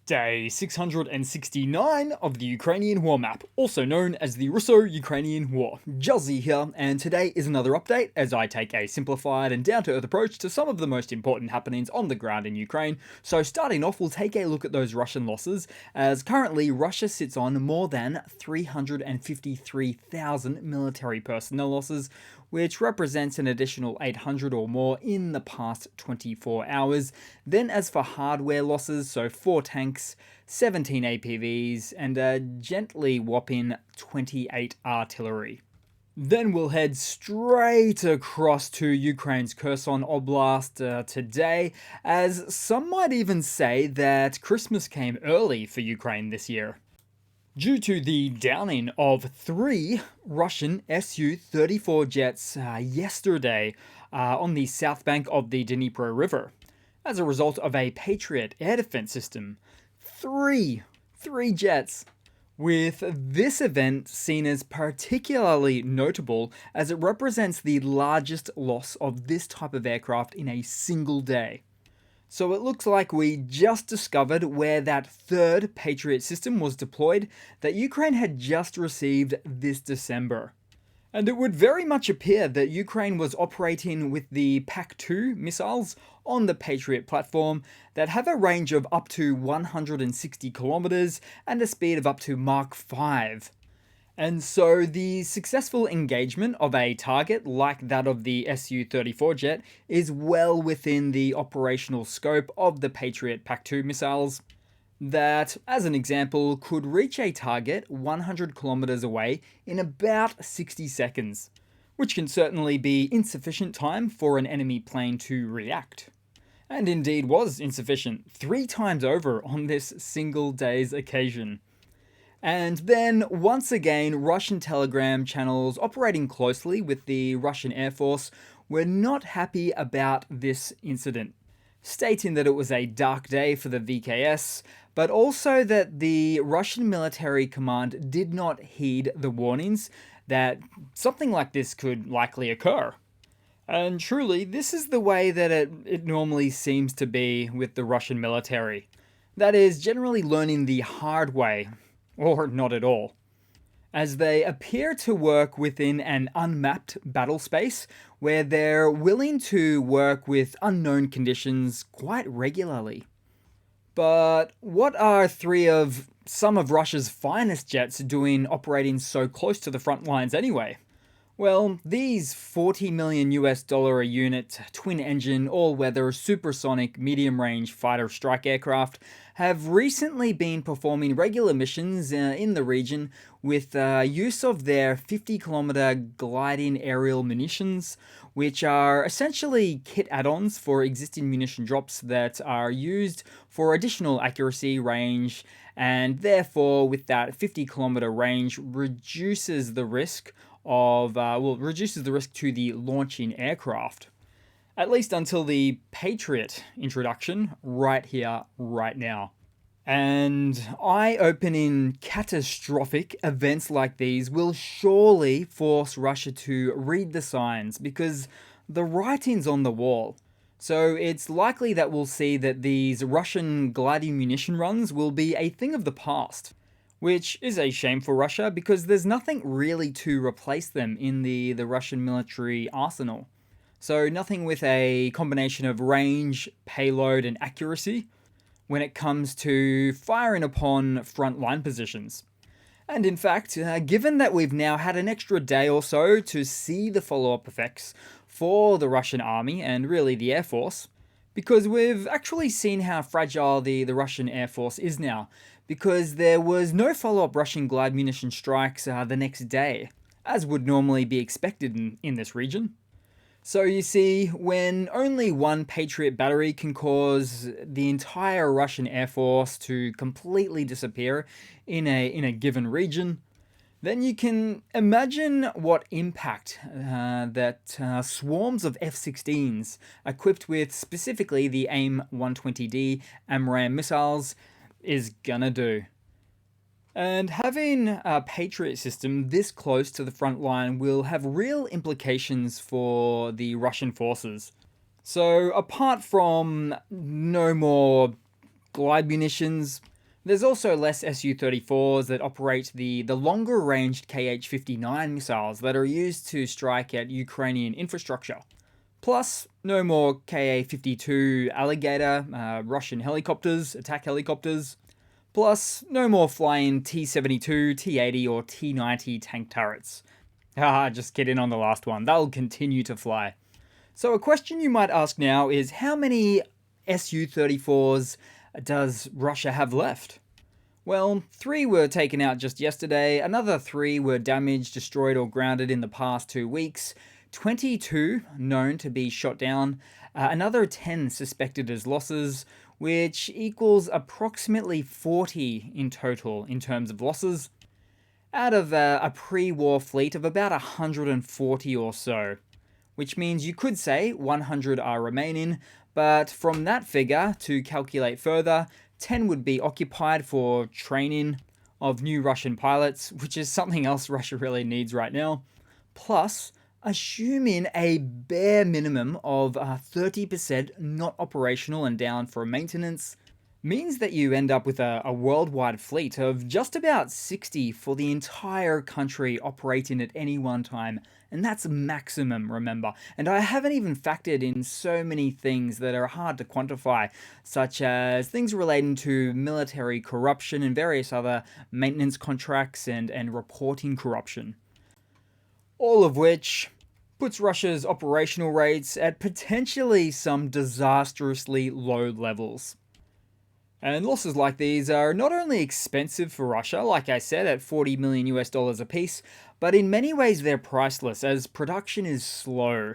Day 669 of the Ukrainian War Map, also known as the Russo-Ukrainian War. Juzzy here, and today is another update as I take a simplified and down-to-earth approach to some of the most important happenings on the ground in Ukraine. So starting off, we'll take a look at those Russian losses, as currently Russia sits on more than 353,000 military personnel losses, which represents an additional 800 or more in the past 24 hours. Then as for hardware losses, so 4 tanks, 17 APVs, and a gently whopping 28 artillery. Then we'll head straight across to Ukraine's Kherson Oblast today, as some might even say that Christmas came early for Ukraine this year, due to the downing of 3 Russian Su-34 jets yesterday on the south bank of the Dnipro River, as a result of a Patriot air defense system. Three jets, with this event seen as particularly notable as it represents the largest loss of this type of aircraft in a single day. So it looks like we just discovered where that third Patriot system was deployed that Ukraine had just received this December. And it would very much appear that Ukraine was operating with the PAC-2 missiles on the Patriot platform that have a range of up to 160 kilometers and a speed of up to Mach 5. And so the successful engagement of a target like that of the Su-34 jet is well within the operational scope of the Patriot PAC-2 missiles that, as an example, could reach a target 100 kilometers away in about 60 seconds, which can certainly be insufficient time for an enemy plane to react. And indeed was insufficient 3 times over on this single day's occasion. And then, once again, Russian telegram channels operating closely with the Russian Air Force were not happy about this incident, stating that it was a dark day for the VKS, but also that the Russian military command did not heed the warnings that something like this could likely occur. And truly, this is the way that it normally seems to be with the Russian military. That is, generally learning the hard way, or not at all, as they appear to work within an unmapped battle space where they're willing to work with unknown conditions quite regularly. But what are some of Russia's finest jets doing operating so close to the front lines anyway? Well, these $40 million a unit, twin-engine, all-weather, supersonic, medium-range fighter strike aircraft have recently been performing regular missions in the region with use of their 50-kilometer gliding aerial munitions, which are essentially kit add-ons for existing munition drops that are used for additional accuracy, range, and therefore, with that 50-kilometer range, reduces the risk to the launching aircraft, at least until the Patriot introduction right here, right now. And eye-opening, catastrophic events like these will surely force Russia to read the signs, because the writing's on the wall. So it's likely that we'll see that these Russian gliding munition runs will be a thing of the past, which is a shame for Russia because there's nothing really to replace them in the Russian military arsenal. So nothing with a combination of range, payload, and accuracy when it comes to firing upon frontline positions. And in fact, given that we've now had an extra day or so to see the follow-up effects for the Russian army and really the Air Force, because we've actually seen how fragile the Russian Air Force is now, because there was no follow-up Russian glide munition strikes the next day, as would normally be expected in this region. So you see, when only one Patriot battery can cause the entire Russian Air Force to completely disappear in a given region, then you can imagine what impact that swarms of F-16s equipped with specifically the AIM-120D AMRAAM missiles is gonna do. And having a Patriot system this close to the front line will have real implications for the Russian forces. So apart from no more glide munitions, There's also less Su-34s that operate the longer-ranged Kh-59 missiles that are used to strike at Ukrainian infrastructure. Plus, no more Ka-52 Alligator Russian helicopters, attack helicopters. Plus, no more flying T-72, T-80 or T-90 tank turrets. Just kidding on the last one, they'll continue to fly. So a question you might ask now is, how many Su-34s does Russia have left? Well, 3 were taken out just yesterday, another 3 were damaged, destroyed or grounded in the past 2 weeks, 22 known to be shot down, another 10 suspected as losses, which equals approximately 40 in total in terms of losses, out of a pre-war fleet of about 140 or so, which means you could say 100 are remaining, but from that figure, to calculate further, 10 would be occupied for training of new Russian pilots, which is something else Russia really needs right now, plus assuming a bare minimum of 30% not operational and down for maintenance, means that you end up with a worldwide fleet of just about 60 for the entire country operating at any one time. And that's maximum, remember. And I haven't even factored in so many things that are hard to quantify, such as things relating to military corruption and various other maintenance contracts and reporting corruption. All of which puts Russia's operational rates at potentially some disastrously low levels. And losses like these are not only expensive for Russia, like I said, at $40 million a piece, but in many ways they're priceless, as production is slow.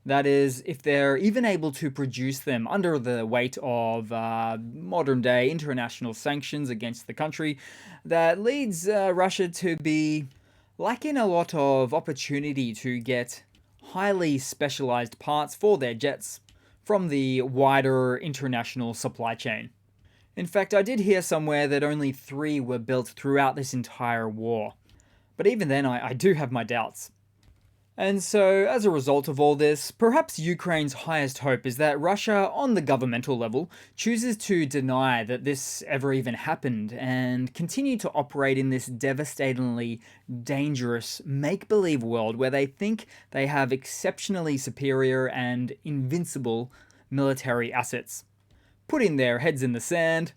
That is, if they're even able to produce them under the weight of modern day international sanctions against the country, that leads Russia to be lacking a lot of opportunity to get highly specialized parts for their jets from the wider international supply chain. In fact, I did hear somewhere that only 3 were built throughout this entire war. But even then, I do have my doubts. And so, as a result of all this, perhaps Ukraine's highest hope is that Russia, on the governmental level, chooses to deny that this ever even happened and continue to operate in this devastatingly dangerous make-believe world where they think they have exceptionally superior and invincible military assets, putting their heads in the sand,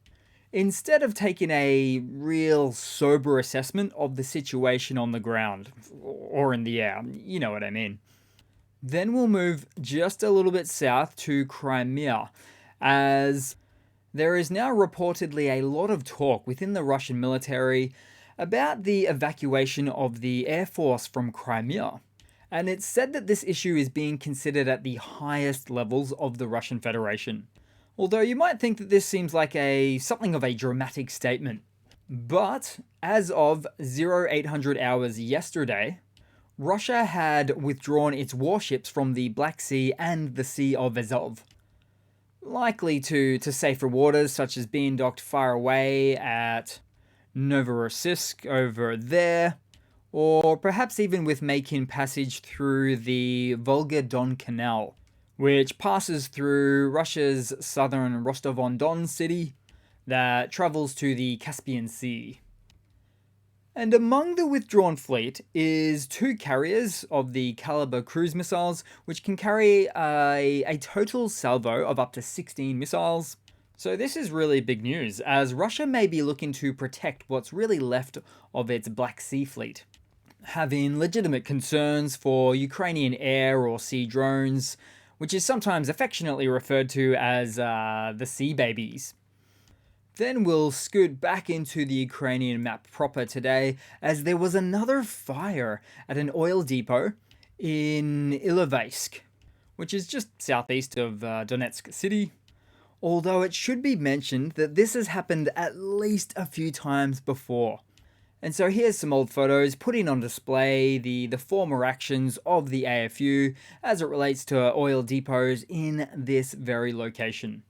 instead of taking a real sober assessment of the situation on the ground, or in the air, you know what I mean. Then we'll move just a little bit south to Crimea, as there is now reportedly a lot of talk within the Russian military about the evacuation of the Air Force from Crimea. And it's said that this issue is being considered at the highest levels of the Russian Federation. Although you might think that this seems like something of a dramatic statement. But as of 0800 hours yesterday, Russia had withdrawn its warships from the Black Sea and the Sea of Azov, likely to safer waters, such as being docked far away at Novorossiysk over there, or perhaps even with making passage through the Volga-Don Canal, which passes through Russia's southern Rostov-on-Don city that travels to the Caspian Sea. And among the withdrawn fleet is 2 carriers of the Caliber cruise missiles, which can carry a total salvo of up to 16 missiles. So this is really big news, as Russia may be looking to protect what's really left of its Black Sea fleet, having legitimate concerns for Ukrainian air or sea drones, which is sometimes affectionately referred to as the sea babies. Then we'll scoot back into the Ukrainian map proper today, as there was another fire at an oil depot in Ilovaisk, which is just southeast of Donetsk city. Although it should be mentioned that this has happened at least a few times before. And so here's some old photos putting on display the former actions of the AFU as it relates to oil depots in this very location.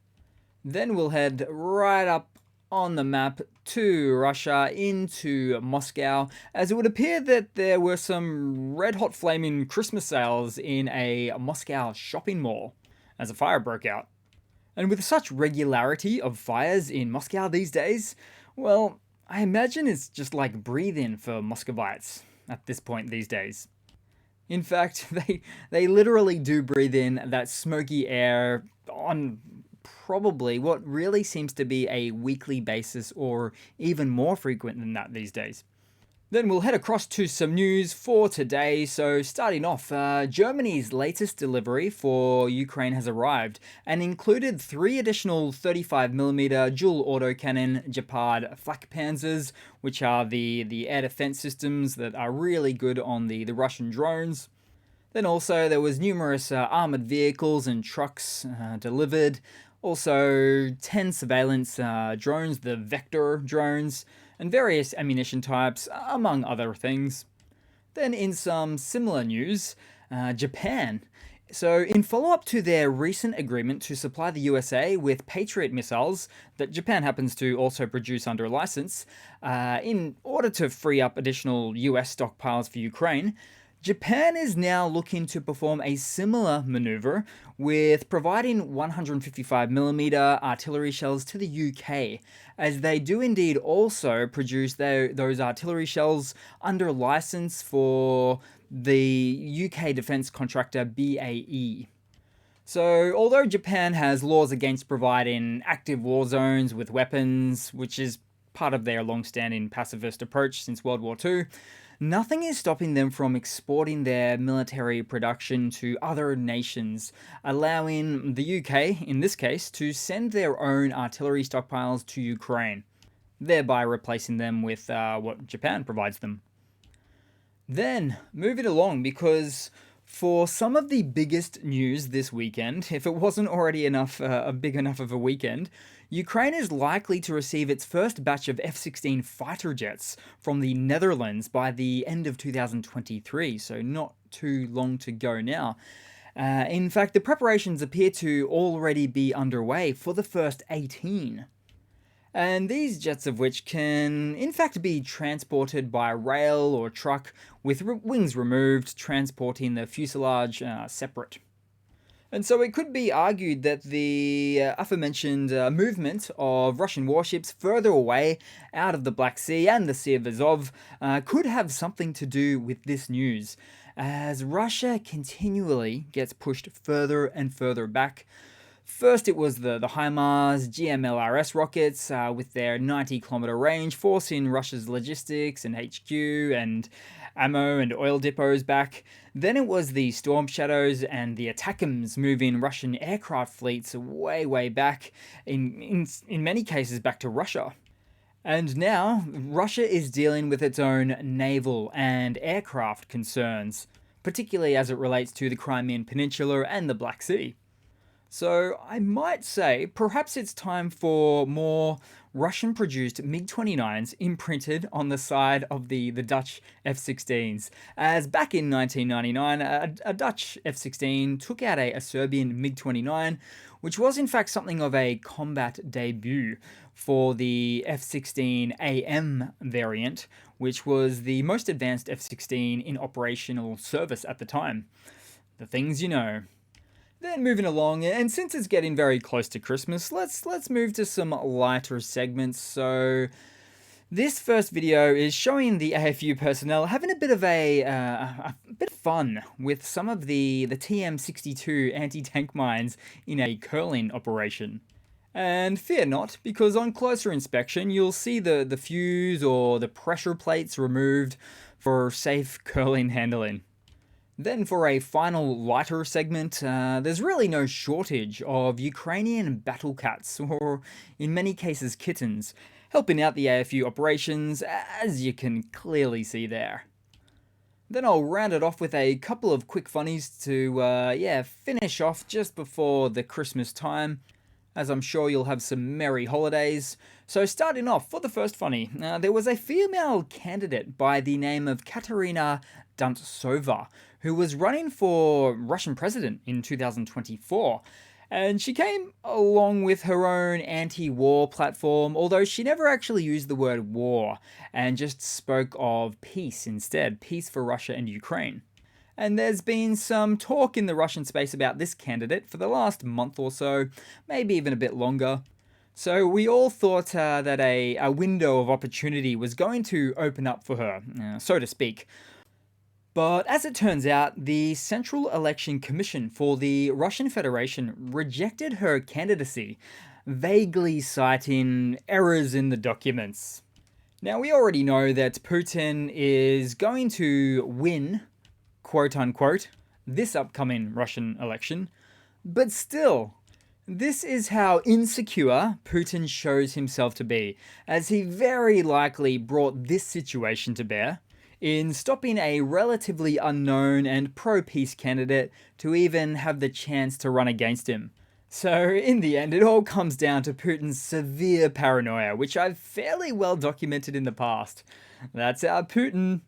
Then we'll head right up on the map to Russia, into Moscow, as it would appear that there were some red-hot flaming Christmas sales in a Moscow shopping mall as a fire broke out. And with such regularity of fires in Moscow these days, Well, I imagine it's just like breathe in for Muscovites at this point these days. In fact, they literally do breathe in that smoky air on probably what really seems to be a weekly basis or even more frequent than that these days. Then we'll head across to some news for today. So, starting off, Germany's latest delivery for Ukraine has arrived and included 3 additional 35mm dual autocannon Gepard flak panzers, which are the air defense systems that are really good on the Russian drones. Then also there was numerous armored vehicles and trucks delivered. Also 10 surveillance drones, the Vector drones, and various ammunition types, among other things. Then in some similar news, Japan. So, in follow up to their recent agreement to supply the USA with Patriot missiles that Japan happens to also produce under a license, in order to free up additional US stockpiles for Ukraine, Japan is now looking to perform a similar maneuver with providing 155mm artillery shells to the UK, as they do indeed also produce those artillery shells under license for the UK defence contractor BAE. So, although Japan has laws against providing active war zones with weapons, which is part of their long-standing pacifist approach since World War II, nothing is stopping them from exporting their military production to other nations, allowing the UK, in this case, to send their own artillery stockpiles to Ukraine, thereby replacing them with what Japan provides them. Then, moving along, because for some of the biggest news this weekend, if it wasn't already big enough of a weekend, Ukraine is likely to receive its first batch of F-16 fighter jets from the Netherlands by the end of 2023, so not too long to go now. In fact, the preparations appear to already be underway for the first 18. And these jets of which can in fact be transported by rail or truck with wings removed, transporting the fuselage separate. And so it could be argued that the aforementioned movement of Russian warships further away out of the Black Sea and the Sea of Azov could have something to do with this news, as Russia continually gets pushed further and further back. First, it was the HIMARS GMLRS rockets with their 90-kilometer range, forcing Russia's logistics and HQ and ammo and oil depots back. Then it was the Storm Shadows and the ATACMS, moving Russian aircraft fleets way back, in many cases back to Russia. And now, Russia is dealing with its own naval and aircraft concerns, particularly as it relates to the Crimean Peninsula and the Black Sea. So I might say perhaps it's time for more Russian-produced MiG-29s imprinted on the side of the Dutch F-16s, as back in 1999 a Dutch F-16 took out a Serbian MiG-29, which was in fact something of a combat debut for the F-16AM variant, which was the most advanced F-16 in operational service at the time. The things you know. Then moving along, and since it's getting very close to Christmas, let's move to some lighter segments. So this first video is showing the AFU personnel having a bit of a bit of fun with some of the TM62 anti-tank mines in a curling operation. And fear not, because on closer inspection you'll see the fuse or the pressure plates removed for safe curling handling. Then for a final lighter segment, there's really no shortage of Ukrainian battle cats, or in many cases kittens, helping out the AFU operations, as you can clearly see there. Then I'll round it off with a couple of quick funnies to, finish off just before the Christmas time, as I'm sure you'll have some merry holidays. So starting off, for the first funny, there was a female candidate by the name of Katerina Duntsova, who was running for Russian president in 2024. And she came along with her own anti-war platform, although she never actually used the word war, and just spoke of peace instead, peace for Russia and Ukraine. And there's been some talk in the Russian space about this candidate for the last month or so, maybe even a bit longer. So we all thought that a window of opportunity was going to open up for her, so to speak. But as it turns out, the Central Election Commission for the Russian Federation rejected her candidacy, vaguely citing errors in the documents. Now, we already know that Putin is going to win, quote unquote, this upcoming Russian election, but still, this is how insecure Putin shows himself to be, as he very likely brought this situation to bear in stopping a relatively unknown and pro-peace candidate to even have the chance to run against him. So, in the end, it all comes down to Putin's severe paranoia, which I've fairly well documented in the past. That's our Putin.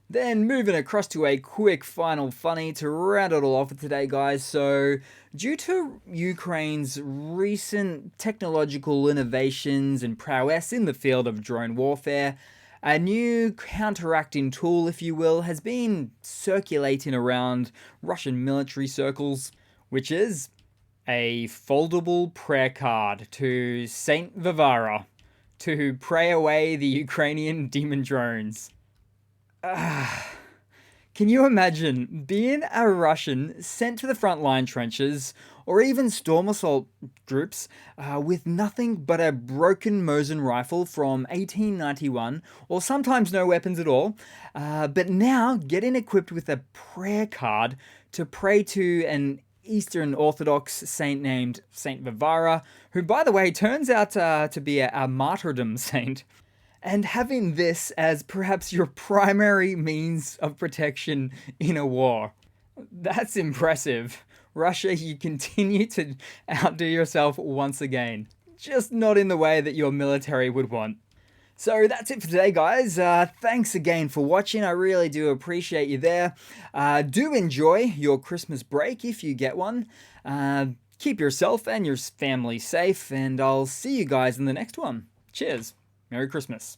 Then moving across to a quick final funny to round it all off for today, guys. So, due to Ukraine's recent technological innovations and prowess in the field of drone warfare, a new counteracting tool, if you will, has been circulating around Russian military circles, which is a foldable prayer card to Saint Vivara to pray away the Ukrainian demon drones. Can you imagine being a Russian sent to the front line trenches or even storm assault groups with nothing but a broken Mosin rifle from 1891 or sometimes no weapons at all, but now getting equipped with a prayer card to pray to an Eastern Orthodox saint named Saint Vivara, who, by the way, turns out to be a martyrdom saint. And having this as perhaps your primary means of protection in a war. That's impressive. Russia, you continue to outdo yourself once again. Just not in the way that your military would want. So that's it for today, guys. Thanks again for watching. I really do appreciate you there. Do enjoy your Christmas break if you get one. Keep yourself and your family safe, and I'll see you guys in the next one. Cheers. Merry Christmas.